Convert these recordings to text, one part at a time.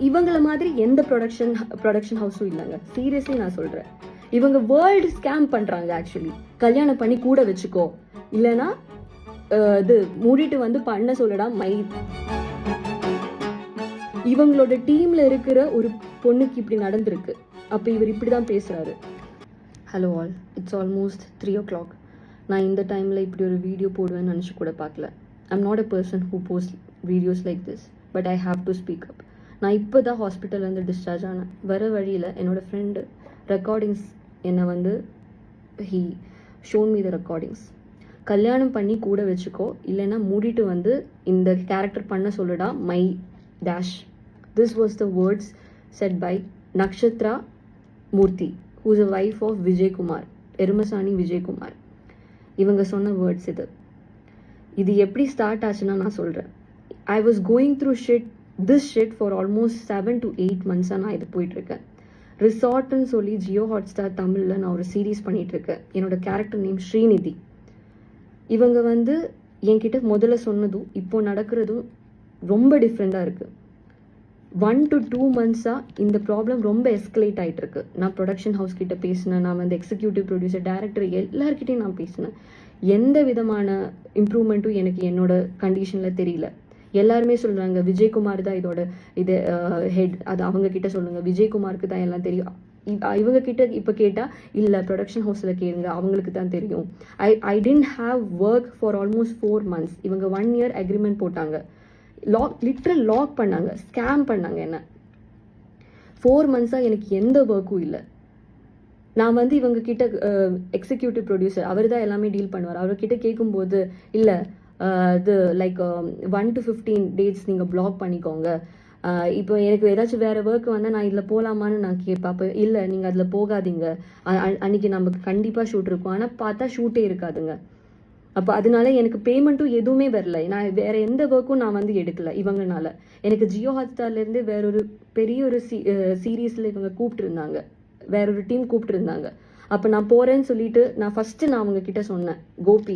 இவங்கள மாதிரி எந்த ப்ரொடக்ஷன் ஹவுஸும் இல்லைங்க. சீரியஸ்லி நான் சொல்கிறேன். இவங்க வேர்ல்டு ஸ்கேம் பண்ணுறாங்க. ஆக்சுவலி கல்யாணம் பண்ணி கூட வச்சுக்கோ, இல்லைன்னா இது மூடிட்டு வந்து பண்ண சொல்லடா மை. இவங்களோட டீம்ல இருக்கிற ஒரு பொண்ணுக்கு இப்படி நடந்திருக்கு. அப்போ இவர் இப்படி தான் பேசுகிறாரு. Hello all, it's almost 3 o'clock. நான் இந்த டைமில் இப்படி ஒரு வீடியோ போடுவேன்னு நினச்சி கூட பார்க்கல. I'm not a person who post videos like this, but I have to speak up. நான் இப்போ தான் ஹாஸ்பிட்டல்லேருந்து டிஸ்சார்ஜ் ஆனேன். வர வழியில் என்னோடய ஃப்ரெண்டு ரெக்கார்டிங்ஸ் என்னை வந்து he shown me the recordings. கல்யாணம் பண்ணி கூட வச்சுக்கோ, இல்லைன்னா மூடிட்டு வந்து இந்த கேரக்டர் பண்ண சொல்லுடா my dash. This was the words said by Nakshatra Murthy, who is a wife of Vijay Kumar, Erumasaani Vijay Kumar. இவங்க சொன்ன வேர்ட்ஸ் இது எப்படி ஸ்டார்ட் ஆச்சுன்னா நான் சொல்கிறேன். I was going through this shit for almost 7 to 8 monthஸாக நான் இது போயிட்டுருக்கேன். ரிசார்ட்னு சொல்லி ஜியோ ஹாட்ஸ்டார் தமிழில் நான் ஒரு சீரீஸ் பண்ணிகிட்ருக்கேன். என்னோட கேரக்டர் நேம் ஸ்ரீநிதி. இவங்க வந்து என்கிட்ட முதல்ல சொன்னதும் இப்போ நடக்கிறதும் ரொம்ப டிஃப்ரெண்ட்டாக இருக்குது. 1 to 2 monthஸாக இந்த ப்ராப்ளம் ரொம்ப எஸ்கலேட் ஆகிட்டு இருக்கு. நான் ப்ரொடக்ஷன் ஹவுஸ் கிட்ட பேசினேன், நான் வந்து எக்ஸிக்யூட்டிவ் ப்ரொடியூசர், டைரக்டர் எல்லார்கிட்டையும் நான் பேசினேன். எந்த விதமான இம்ப்ரூவ்மெண்ட்டும் எனக்கு என்னோட கண்டிஷனில் தெரியல. எல்லாருமே சொல்கிறாங்க விஜயகுமார் தான் இதோட ஹெட், அது அவங்க கிட்ட சொல்லுங்கள், விஜயகுமாருக்கு தான் எல்லாம் தெரியும். இவங்க கிட்ட இப்போ கேட்டால் இல்லை ப்ரொடக்ஷன் ஹவுஸில் கேளுங்க, அவங்களுக்கு தான் தெரியும். I tend have work for almost 4 months. இவங்க 1 year அக்ரிமெண்ட் போட்டாங்க, லிட்ரல் லாக் பண்ணாங்க, ஸ்கேம் பண்ணாங்க என்ன. 4 monthஸாக எனக்கு எந்த ஒர்க்கும் இல்லை. நான் வந்து இவங்க கிட்ட எக்ஸிக்யூட்டிவ் ப்ரொடியூசர், அவர் தான் எல்லாமே டீல் பண்ணுவார். அவர்கிட்ட கேட்கும்போது இல்லை இது லைக் 1 to 15 days நீங்கள் பிளாக் பண்ணிக்கோங்க. இப்போ எனக்கு ஏதாச்சும் வேறு ஒர்க் வந்தால் நான் இதில் போகலாமான்னு நான் கேட்பேன். அப்போ இல்லை நீங்கள் அதில் போகாதீங்க, அன்றைக்கி நமக்கு கண்டிப்பாக ஷூட் இருக்கும். ஆனால் பார்த்தா ஷூட்டே இருக்காதுங்க. அப்போ அதனால எனக்கு பேமெண்ட்டும் எதுவுமே வரல. நான் வேறு எந்த ஒர்க்கும் நான் வந்து எடுக்கல இவங்கனால. எனக்கு ஜியோ ஹாட்ஸ்டார்லேருந்து வேறொரு பெரிய ஒரு சீரீஸில் இவங்க கூப்பிட்டுருந்தாங்க, வேறொரு டீம் கூப்பிட்டுருந்தாங்க. அப்போ நான் போகிறேன்னு சொல்லிட்டு நான் அவங்க கிட்ட சொன்னேன். Gopi,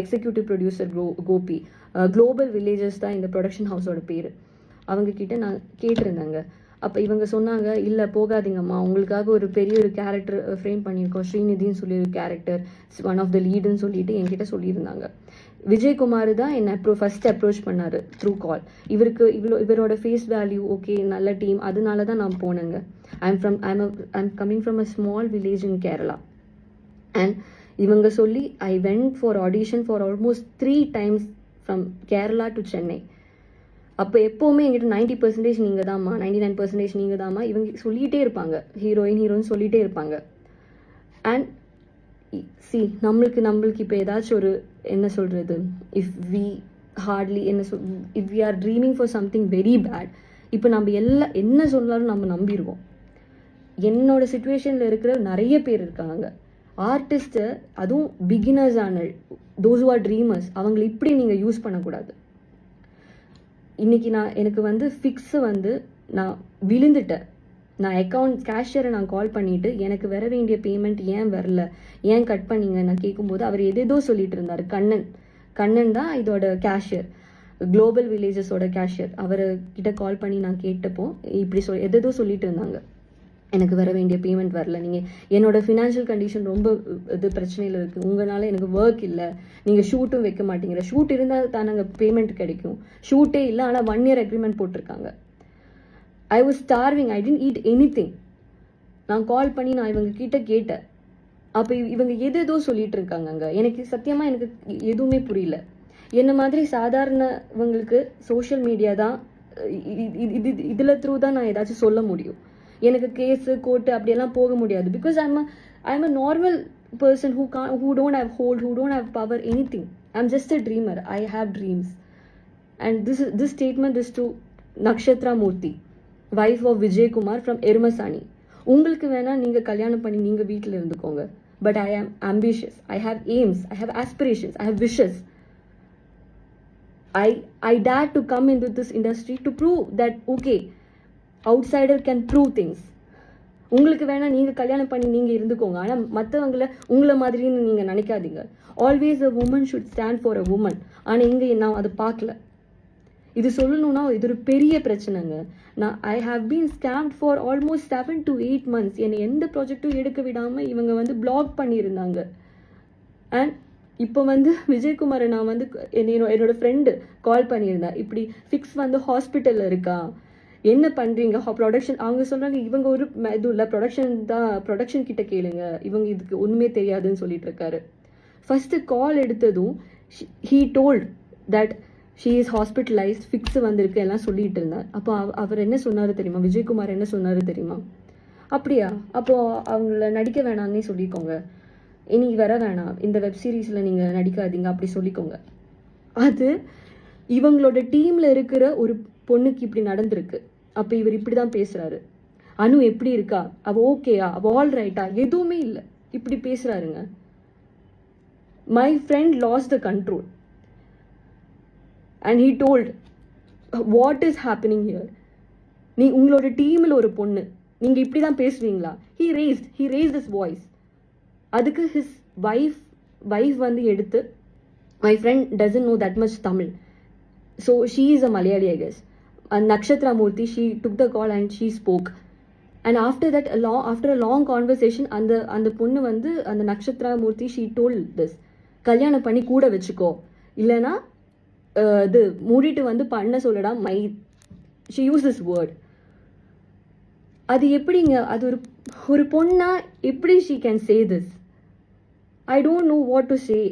executive producer Gopi, global villages தான் இந்த ப்ரொடக்ஷன் ஹவுஸோட பேர். அவங்கக்கிட்ட நான் கேட்டிருந்தேங்க. அப்போ இவங்க சொன்னாங்க இல்லை போகாதீங்கம்மா, உங்களுக்காக ஒரு பெரிய ஒரு கேரக்டர் ஃப்ரேம் பண்ணியிருக்கோம், ஸ்ரீநிதின்னு சொல்லி ஒரு கேரக்டர், ஒன் ஆஃப் த லீடுன்னு சொல்லிட்டு என்கிட்ட சொல்லியிருந்தாங்க. விஜயகுமார் தான் என்னை ஃபர்ஸ்ட் அப்ரோச் பண்ணார் த்ரூ கால். இவரோட ஃபேஸ் வேல்யூ ஓகே, நல்ல டீம், அதனால தான் நான் போனேங்க. I'm coming from a small village in Kerala. And இவங்க சொல்லி I went for audition for almost 3 times from Kerala to Chennai. அப்போ எப்போவுமே என்கிட்ட 90% நீங்கள் தான்மா, 99% நீங்கள் தான்மா இவங்க சொல்லிகிட்டே இருப்பாங்க, ஹீரோயின் சொல்லிகிட்டே இருப்பாங்க. அண்ட் நம்மளுக்கு இப்போ ஏதாச்சும் ஒரு என்ன சொல்கிறது, if we are dreaming for something very bad, இப்போ நம்ம என்ன சொன்னாலும் நம்ம நம்பிடுவோம். என்னோட சுச்சுவேஷனில் இருக்கிற நிறைய பேர் இருக்காங்க ஆர்டிஸ்ட்டு, அதுவும் பிகினர்ஸான தோஸ் ஹூ ஆர் ட்ரீமர்ஸ். அவங்களை இப்படி நீங்கள் யூஸ் பண்ணக்கூடாது. இன்றைக்கி எனக்கு வந்து ஃபிக்ஸு வந்து நான் விழுந்துட்டேன். நான் கேஷியரை நான் கால் பண்ணிவிட்டு எனக்கு வர வேண்டிய பேமெண்ட் ஏன் வரல, ஏன் கட் பண்ணீங்க நான் கேட்கும்போது அவர் எதேதோ சொல்லிட்டு இருந்தார். கண்ணன் தான் இதோட கேஷியர், குளோபல் வில்லேஜஸோட கேஷியர். அவர்கிட்ட கால் பண்ணி நான் கேட்டப்போ இப்படி எதேதோ சொல்லிட்டு இருந்தாங்க, எனக்கு வர வேண்டிய பேமெண்ட் வரல, நீங்கள் என்னோடய ஃபினான்ஷியல் கண்டிஷன் ரொம்ப பிரச்சனையில் இருக்குது, உங்களால் எனக்கு ஒர்க் இல்லை, நீங்கள் ஷூட்டும் வைக்க மாட்டேங்கிற, ஷூட் இருந்தால் தான் நாங்கள் பேமெண்ட் கிடைக்கும், ஷூட்டே இல்லை ஆனால் 1 year அக்ரிமெண்ட் போட்டிருக்காங்க. I was starving, I didn't eat anything. நான் கால் பண்ணி நான் இவங்க கிட்ட கேட்டேன். அப்போ இவங்க எதேதோ சொல்லிட்டு இருக்காங்க. எனக்கு சத்தியமாக எனக்கு எதுவுமே புரியல. என்ன மாதிரி சாதாரணவங்களுக்கு சோஷியல் மீடியா தான் இதில் த்ரூ தான் நான் ஏதாச்சும் சொல்ல முடியும். எனக்கு கேஸு கோர்ட்டு அப்படியெல்லாம் போக முடியாது. Because I'm a normal person who don't have hold, who don't have power, anything. I'm just a dreamer. I have dreams. And this statement is to Nakshatra Murthy, wife of Vijay Kumar from Erumasaani. உங்களுக்கு வேணா நீங்கள் கல்யாணம் பண்ணி நீங்கள் வீட்டில் இருந்துக்கோங்க. But I am ambitious. I have aims. I have aspirations. I have wishes. I dare to come into this industry to prove that okay, outsider can prove things. உங்களுக்கு வேணால் நீங்கள் கல்யாணம் பண்ணி நீங்கள் இருந்துக்கோங்க, ஆனால் மற்றவங்கள உங்களை மாதிரின்னு நீங்கள் நினைக்காதீங்க. Always a woman should stand for a woman. ஆனால் இங்கே நான் அதை பார்க்கல. இது சொல்லணும்னா இது ஒரு பெரிய பிரச்சனைங்க. நான் I have been scammed for almost 7 to 8 months. என்னை எந்த ப்ராஜெக்டும் எடுக்க விடாமல் இவங்க வந்து பிளாக் பண்ணியிருந்தாங்க. அண்ட் இப்போ வந்து விஜயகுமாரை நான் வந்து என்னோட ஃப்ரெண்டு கால் பண்ணியிருந்தேன். இப்படி ஃபிக்ஸ் வந்து ஹாஸ்பிட்டலில் இருக்கா, என்ன பண்ணுறீங்க ப்ரொடக்ஷன். அவங்க சொல்கிறாங்க இவங்க ஒரு இது இல்லை, ப்ரொடக்ஷன் கிட்ட கேளுங்க, இவங்க இதுக்கு ஒன்றுமே தெரியாதுன்னு சொல்லிட்டு இருக்காரு. ஃபஸ்ட்டு கால் எடுத்ததும் he told that she is hospitalised, fix வந்திருக்கு எல்லாம் சொல்லிட்டு இருந்தார். அப்போ அவர் என்ன சொன்னார் தெரியுமா, விஜயகுமார் என்ன சொன்னார் தெரியுமா, அப்படியா அப்போது அவங்கள நடிக்க வேணாம்னே சொல்லிக்கோங்க, இனி வர வேணாம், இந்த வெப் சீரிஸில் நீங்கள் நடிக்காதீங்க அப்படி சொல்லிக்கோங்க. அது இவங்களோட டீமில் இருக்கிற ஒரு பொண்ணுக்கு இப்படி நடந்திருக்கு. அப்போ இவர் இப்படி தான் பேசுகிறாரு. அனு எப்படி இருக்கா, அவள் ஓகேயா, அவள் ஆல் ரைட்டா, எதுவுமே இல்லை, இப்படி பேசுகிறாருங்க. My friend lost the control and he told what is happening here. உங்களோட டீமில் ஒரு பொண்ணு, நீங்கள் இப்படி தான் பேசுவீங்களா? He raised this voice. அதுக்கு ஹிஸ் வைஃப் வந்து எடுத்து, my friend doesn't know that much Tamil, so she is a Malayali I guess. Nakshatra Murthy, she took the call and she spoke. And after that, after a long conversation, அந்த பொண்ணு வந்து அந்த நக்ஷத்ரா மூர்த்தி she told this, கல்யாணம் பண்ணி கூட வச்சுக்கோ, இல்லைன்னா இது மூடிட்டு வந்து பண்ண சொல்லடா she used this word. அது எப்படிங்க, அது ஒரு பொண்ணா எப்படி she can say this? I don't know what to say.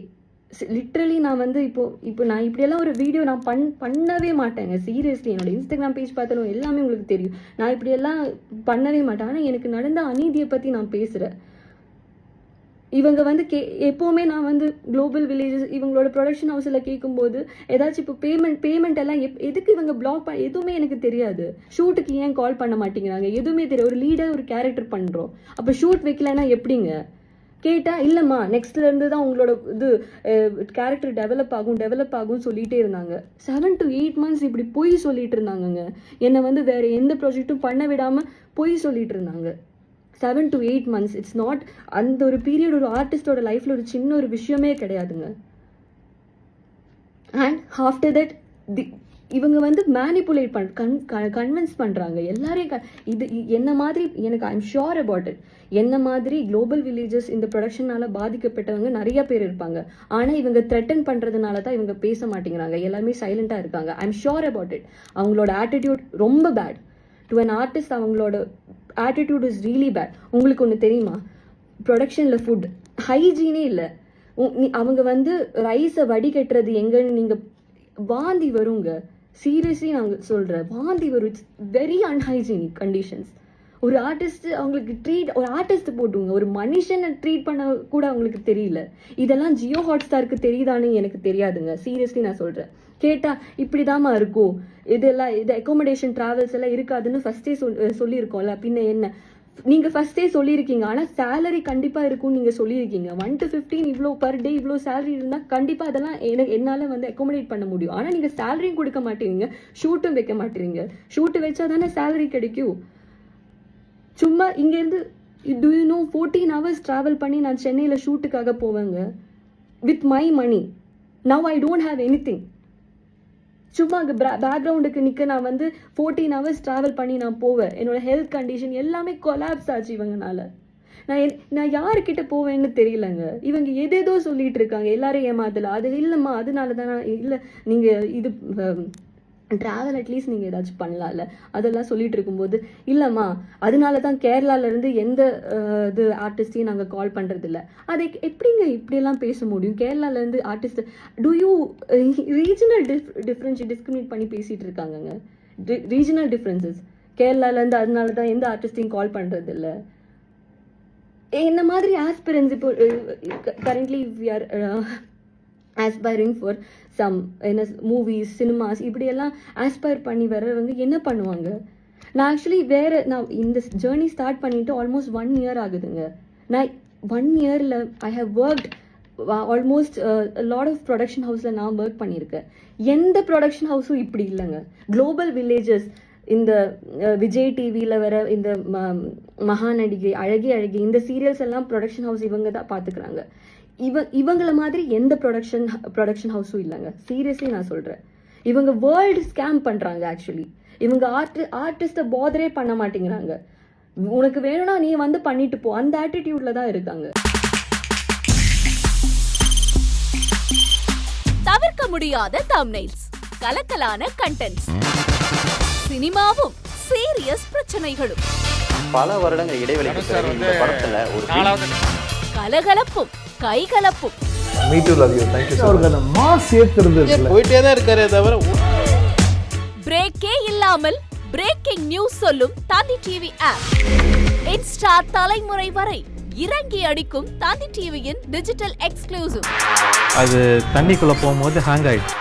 Literally நான் வந்து இப்போ நான் இப்படியெல்லாம் ஒரு வீடியோ நான் பண்ணவே மாட்டேங்க. சீரியஸ்லி என்னோட இன்ஸ்டாகிராம் பேஜ் பார்த்தாலும் எல்லாமே உங்களுக்கு தெரியும், நான் இப்படியெல்லாம் பண்ணவே மாட்டேன். ஆனால் எனக்கு நடந்த அநீதியை பற்றி நான் பேசுகிறேன். இவங்க வந்து எப்போவுமே நான் வந்து குளோபல் வில்லேஜஸ் இவங்களோட ப்ரொடக்ஷன் ஹவுஸில் கேட்கும்போது ஏதாச்சும் இப்போ பேமெண்ட் எல்லாம் எதுக்கு இவங்க பிளாக் எதுவுமே எனக்கு தெரியாது. ஷூட்டுக்கு ஏன் கால் பண்ண மாட்டேங்கிறாங்க எதுவுமே தெரியாது. ஒரு லீடர் ஒரு கேரக்டர் பண்ணுறோம், அப்போ ஷூட் வைக்கலன்னா எப்படிங்க கேட்டால், இல்லைம்மா நெக்ஸ்ட்லேருந்து தான் உங்களோட இது கேரக்டர் டெவலப் ஆகும் சொல்லிகிட்டே இருந்தாங்க. 7 to 8 months இப்படி பொய் சொல்லிட்டு இருந்தாங்கங்க. என்னை வந்து வேறு எந்த ப்ராஜெக்ட்டும் பண்ண விடாமல் பொய் சொல்லிட்டு இருந்தாங்க. 7 to 8 months, இட்ஸ் நாட் அந்த ஒரு பீரியட் ஒரு ஆர்டிஸ்டோட லைஃப்பில் ஒரு சின்ன ஒரு விஷயமே கிடையாதுங்க. அண்ட் ஆஃப்டர் தட் இவங்க வந்து மேனிப்புலேட் கன்வின்ஸ் பண்ணுறாங்க எல்லாரையும். இது என்ன மாதிரி எனக்கு ஐம் ஷுர் அபவுட் இட், என்ன மாதிரி குளோபல் வில்லேஜஸ் இந்த ப்ரொடக்ஷனால் பாதிக்கப்பட்டவங்க நிறைய பேர் இருப்பாங்க. ஆனால் இவங்க த்ரெட்டன் பண்ணுறதுனால தான் இவங்க பேச மாட்டேங்கிறாங்க, எல்லாருமே சைலண்ட்டாக இருக்காங்க. I'm sure about it. அவங்களோட ஆட்டிடியூட் ரொம்ப பேட். டு அன் ஆர்டிஸ்ட் அவங்களோட ஆட்டிடியூட் இஸ் ரியலி பேட். உங்களுக்கு ஒன்று தெரியுமா, ப்ரொடக்ஷனில் ஃபுட் ஹைஜீனே இல்லை. அவங்க வந்து ரைஸை வடிகட்டுறது எங்கன்னு நீங்கள் வாந்தி வருங்க. சீரியஸ்லி நாங்கள் சொல்கிறேன், வாந்தி வரும். It's very unhygienic conditions. ஒரு ஆர்டிஸ்ட் அவங்களுக்கு ஒரு ஆர்டிஸ்ட் போட்டுங்க, ஒரு மனுஷனை ட்ரீட் பண்ண கூட அவங்களுக்கு தெரியல. இதெல்லாம் ஜியோ ஹாட்ஸ்டாருக்கு தெரியுதான்னு எனக்கு தெரியாதுங்க. சீரியஸ்லி நான் சொல்கிறேன். கேட்டால் இப்படி தாம்மா இருக்கும், இது அக்காமடேஷன் ட்ராவல்ஸ் எல்லாம் இருக்காதுன்னு ஃபஸ்ட்டே சொல்லியிருக்கோம்ல, பின்ன என்ன நீங்கள் ஃபஸ்ட்டே சொல்லியிருக்கீங்க. ஆனால் சேலரி கண்டிப்பாக இருக்கும்னு நீங்கள் சொல்லியிருக்கீங்க. 1 to 15 இவ்வளோ பர் டே இவ்வளோ சேலரி இருந்தால் கண்டிப்பாக அதெல்லாம் என்னால் வந்து அக்காமடேட் பண்ண முடியும். ஆனால் நீங்கள் சேலரியும் கொடுக்க மாட்டேறீங்க, ஷூட்டும் வைக்க மாட்டேறீங்க. ஷூட்டு வச்சா தானே சேலரி கிடைக்கும். சும்மா இங்கேருந்து do you know 14 hours travel பண்ணி நான் சென்னையில் ஷூட்டுக்காக போவேங்க with my money. Now I don't have anything. சும்மா அங்கே பேக்ரவுண்டுக்கு நிற்க நான் வந்து 14 hours ட்ராவல் பண்ணி நான் போவேன். என்னோட ஹெல்த் கண்டிஷன் எல்லாமே கொலாப்ஸ் ஆச்சு இவங்கனால. நான் யாருக்கிட்ட போவேன்னு தெரியலங்க. இவங்க எதேதோ சொல்லிட்டு இருக்காங்க, எல்லாரும் ஏமாத்தல. அது இல்லைம்மா அதனால தான் இல்லை, நீங்கள் இது ட்ராவல் அட்லீஸ்ட் நீங்கள் ஏதாச்சும் பண்ணலாம்ல, அதெல்லாம் சொல்லிட்டு இருக்கும்போது இல்லைம்மா அதனால தான் கேரளாவிலேருந்து எந்த இது ஆர்டிஸ்டையும் நாங்கள் கால் பண்ணுறதில்ல. அதை எப்படிங்க இப்படியெல்லாம் பேச முடியும்? கேரளாவிலேருந்து artist do you regional discriminate பண்ணி பேசிகிட்டு இருக்காங்கங்க. ரீஜனல் டிஃப்ரென்சஸ் கேரளாவிலேருந்து அதனால தான் எந்த ஆர்டிஸ்டையும் கால் பண்ணுறதில்ல. என்ன மாதிரி ஆஸ்பிரன்ஸ் இப்போ currently we are aspiring for some என்ன மூவிஸ் சினிமாஸ் இப்படியெல்லாம் ஆஸ்பயர் பண்ணி வர்றவங்க என்ன பண்ணுவாங்க? நான் ஆக்சுவலி நான் இந்த ஜேர்னி ஸ்டார்ட் பண்ணிட்டு ஆல்மோஸ்ட் 1 year ஆகுதுங்க. நான் 1 yearல I have worked almost lot of production ஹவுஸில் நான் ஒர்க் பண்ணியிருக்கேன். எந்த ப்ரொடக்ஷன் ஹவுஸும் இப்படி இல்லைங்க. குளோபல் வில்லேஜஸ், இந்த விஜய் டிவியில் வர இந்த மகாநடிகை, அழகி இந்த சீரியல்ஸ் எல்லாம் ப்ரொடக்ஷன் ஹவுஸ் இவங்க தான் பார்த்துக்கிறாங்க. இவங்கள மாதிரி எந்த ப்ரொடக்ஷன் ஹவுஸும் இல்லைங்க. சீரியஸ்லி நான் சொல்கிறேன். இவங்க வேர்ல்டு ஸ்கேம் பண்றாங்க. ஆக்சுவலி இவங்க ஆர்டிஸ்ட பாதரே பண்ண மாட்டேங்கிறாங்க. உனக்கு வேணும்னா நீ வந்து பண்ணிட்டு போ, அந்த ஆட்டிடியூட்ல தான் இருக்காங்க. தவிர்க்க முடியாத தம்ப்நெயில்ஸ், கலக்கலான கண்டென்ட்ஸ், சினிமாவும் சீரியஸ் பிரச்சனைகளும், பல வருடங்கள் இடைவெளிக்கு பிறகு இந்த படத்துல ஒரு கலகலப்பும் கைகலப்பும். Me too, love you. Thank you so much. அவர்களை மாஸ் ஏத்துறது இல்ல. போயிட்டே தான் இருக்காரே தவிர பிரேக்கே இல்லாமல் பிரேக்கிங் நியூஸ் சொல்லும் தந்தி டிவி ஆப். இன்ஸ்டா தலைமுறை வரை இறங்கி அடிக்கும் தந்தி டிவியின் டிஜிட்டல் எக்ஸ்க்ளூசிவ். அது தண்ணிக்குள்ள போகும்போது ஹேங் ஆயிடுச்சு.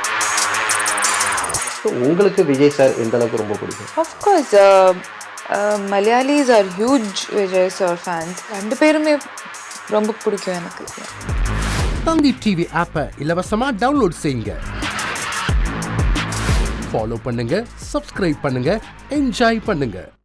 உங்களுக்கு விஜய் சார் எந்த அளவுக்கு ரொம்ப பிடிக்கும்? Of course, Malayalis are huge Vijay sir fans. ரெண்டு பேருமே ரொம்ப பிடிக்கும் எனக்கு. தந்தி டிவி ஆப்பை இலவசமா டவுன்லோட் செய்யுங்க. ஃபாலோ பண்ணுங்க, சப்ஸ்கிரைப் பண்ணுங்க, என்ஜாய் பண்ணுங்க.